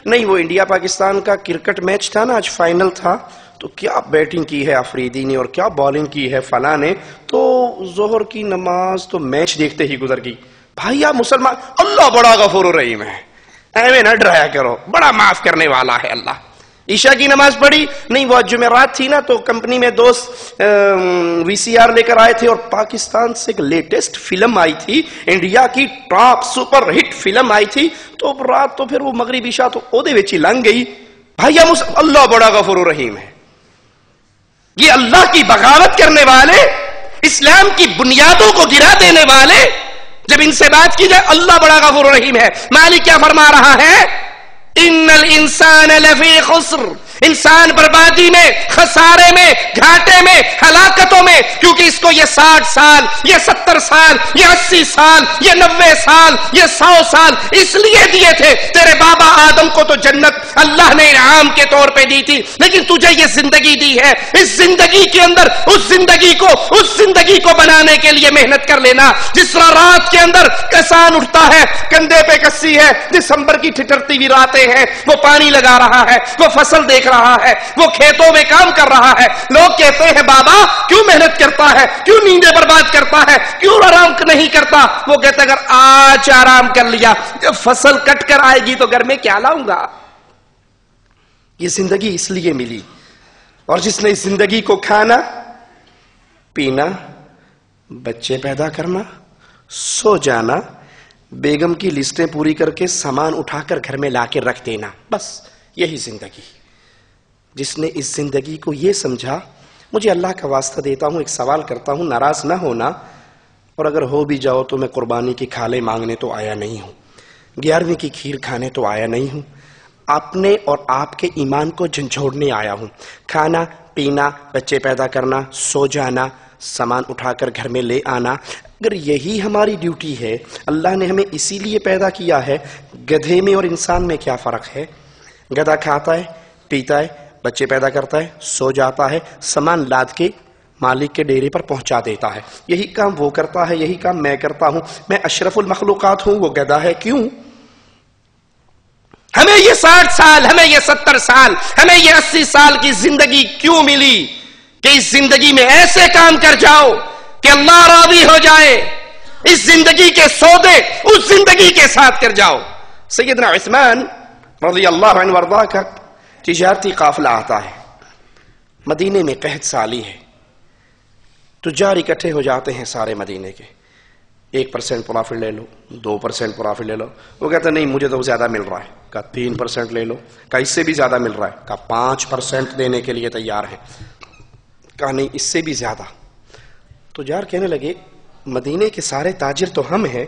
نہیں وہ انڈیا پاکستان کا کرکٹ میچ تھا نا، آج فائنل تھا، تو کیا بیٹنگ کی ہے آفریدی نے اور کیا بالنگ کی ہے فلاں نے، تو ظہر کی نماز تو میچ دیکھتے ہی گزر گئی۔ بھائی آپ مسلمان، اللہ بڑا غفور الرحیم ہے، ایویں نہ ڈرایا کرو، بڑا معاف کرنے والا ہے اللہ۔ عشاء کی نماز پڑھی نہیں، وہ جمعرات تھی نا، تو کمپنی میں دوست وی سی آر لے کر آئے تھے اور پاکستان سے ایک لیٹسٹ فلم آئی تھی، انڈیا کی ٹاپ سپر ہٹ فلم آئی تھی، تو رات تو پھر وہ مغرب عشاء تو او دے وچ ہی لنگ گئی۔ بھائی اللہ بڑا غفور الرحیم ہے۔ یہ اللہ کی بغاوت کرنے والے، اسلام کی بنیادوں کو گرا دینے والے، جب ان سے بات کی جائے اللہ بڑا غفور الرحیم ہے۔ مالک کیا فرما رہا ہے؟ ان الانسان لفی خسر، انسان بربادی میں، خسارے میں، گھاٹے میں، ہلاکتوں میں، کیونکہ اس کو یہ 60 سال، یہ 70 سال، یہ 80 سال، یہ 90 سال، یہ 100 سال اس لیے دیے تھے۔ تیرے بابا آدم کو تو جنت اللہ نے انعام کے طور پہ دی تھی، لیکن تجھے یہ زندگی دی ہے، اس زندگی کے اندر اس زندگی کو بنانے کے لیے محنت کر لینا۔ جس طرح رات کے اندر کسان اٹھتا ہے، کندھے پہ کسی ہے، دسمبر کی ٹھٹرتی ہوئی راتیں ہیں، وہ پانی لگا رہا ہے، وہ فصل دیکھ رہا ہے، وہ کھیتوں میں کام کر رہا ہے۔ لوگ کہتے ہیں بابا کیوں محنت کرتا ہے، کیوں نیندیں برباد کرتا ہے، کیوں آرام نہیں کرتا؟ وہ کہتے ہیں اگر آج آرام کر لیا، جب فصل کٹ کر آئے گی تو گھر میں کیا لاؤں گا؟ یہ زندگی اس لیے ملی، اور جس نے اس زندگی کو کھانا، پینا، بچے پیدا کرنا، سو جانا، بیگم کی لسٹیں پوری کر کے سامان اٹھا کر گھر میں لا کے رکھ دینا، بس یہی زندگی۔ جس نے اس زندگی کو یہ سمجھا، مجھے اللہ کا واسطہ دیتا ہوں، ایک سوال کرتا ہوں، ناراض نہ ہونا، اور اگر ہو بھی جاؤ تو میں قربانی کی کھالے مانگنے تو آیا نہیں ہوں، 11ویں کی کھیر کھانے تو آیا نہیں ہوں، اپنے اور آپ کے ایمان کو جھنجھوڑنے آیا ہوں۔ کھانا، پینا، بچے پیدا کرنا، سو جانا، سامان اٹھا کر گھر میں لے آنا، اگر یہی ہماری ڈیوٹی ہے، اللہ نے ہمیں اسی لیے پیدا کیا ہے۔ گدھے میں اور انسان میں کیا فرق ہے؟ گدھا کھاتا ہے، پیتا ہے، بچے پیدا کرتا ہے، سو جاتا ہے، سامان لاد کے مالک کے ڈیرے پر پہنچا دیتا ہے۔ یہی کام وہ کرتا ہے، یہی کام میں کرتا ہوں۔ میں اشرف المخلوقات ہوں، وہ گدھا ہے، کیوں؟ ہمیں یہ 60 سال، ہمیں یہ 70 سال، ہمیں یہ 80 سال کی زندگی کیوں ملی کہ اس زندگی میں ایسے کام کر جاؤ کہ اللہ راضی ہو جائے، اس زندگی کے سودے اس زندگی کے ساتھ کر جاؤ۔ سیدنا عثمان رضی اللہ عنہ وارضاہ کا تجارتی قافلہ آتا ہے، مدینے میں قحط سالی ہے، تجار اکٹھے ہو جاتے ہیں سارے مدینے کے، 1% پرافٹ لے لو، 2% پرافٹ لے لو۔ وہ کہتا نہیں مجھے تو زیادہ مل رہا ہے، کہا 3% لے لو، کہا اس سے بھی زیادہ مل رہا ہے، کہا 5% دینے کے لیے تیار ہے، کہا نہیں اس سے بھی زیادہ۔ تجار کہنے لگے مدینے کے سارے تاجر تو ہم ہیں،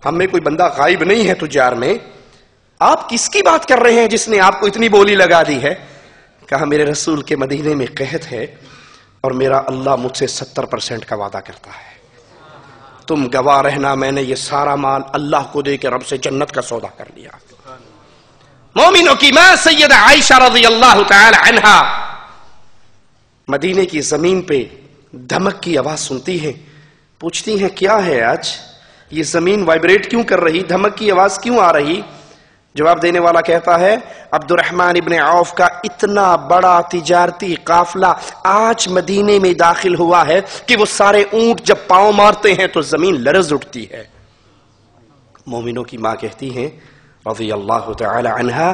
ہم میں کوئی بندہ غائب نہیں ہے تجار میں، آپ کس کی بات کر رہے ہیں جس نے آپ کو اتنی بولی لگا دی ہے؟ کہا میرے رسول کے مدینے میں قحط ہے اور میرا اللہ مجھ سے 70% کا وعدہ کرتا ہے، تم گواہ رہنا، میں نے یہ سارا مال اللہ کو دے کے رب سے جنت کا سودا کر لیا۔ مومنوں کی ماں سیدہ عائشہ رضی اللہ تعالی عنہا مدینے کی زمین پہ دھمک کی آواز سنتی ہیں، پوچھتی ہیں کیا ہے آج یہ زمین وائبریٹ کیوں کر رہی، دھمک کی آواز کیوں آ رہی؟ جواب دینے والا کہتا ہے عبد الرحمن ابن عوف کا اتنا بڑا تجارتی قافلہ آج مدینے میں داخل ہوا ہے کہ وہ سارے اونٹ جب پاؤں مارتے ہیں تو زمین لرز اٹھتی ہے۔ مومنوں کی ماں کہتی ہیں رضی اللہ تعالی عنہا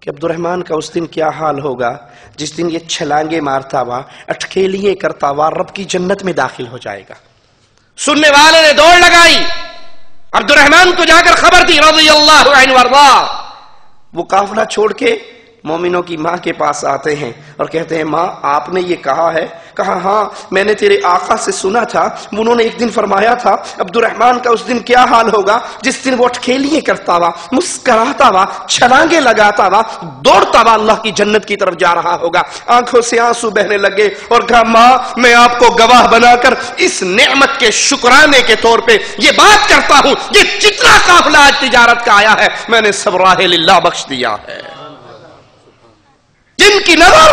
کہ عبد الرحمن کا اس دن کیا حال ہوگا جس دن یہ چھلانگے مارتا ہوا، اٹکھیلیے کرتا ہوا رب کی جنت میں داخل ہو جائے گا۔ سننے والے نے دوڑ لگائی، عبد الرحمن کو جا کر خبر دی رضی اللہ عنہ وارضاہ۔ وہ قافلہ چھوڑ کے مومنوں کی ماں کے پاس آتے ہیں اور کہتے ہیں ماں آپ نے یہ کہا ہے؟ کہا ہاں میں نے تیرے آقا سے سنا تھا، انہوں نے ایک دن فرمایا تھا عبد الرحمن کا اس دن کیا حال ہوگا جس دن وہ اٹکھیلیے کرتا ہوا، مسکراتا ہوا، چھلانگے لگاتا ہوا، دوڑتا ہوا اللہ کی جنت کی طرف جا رہا ہوگا۔ آنکھوں سے آنسو بہنے لگے اور کہا ماں میں آپ کو گواہ بنا کر اس نعمت کے شکرانے کے طور پہ یہ بات کرتا ہوں، یہ جتنا قافلہ آج تجارت کا آیا ہے میں نے سب راہ للہ بخش دیا ہے۔ جن کی نظر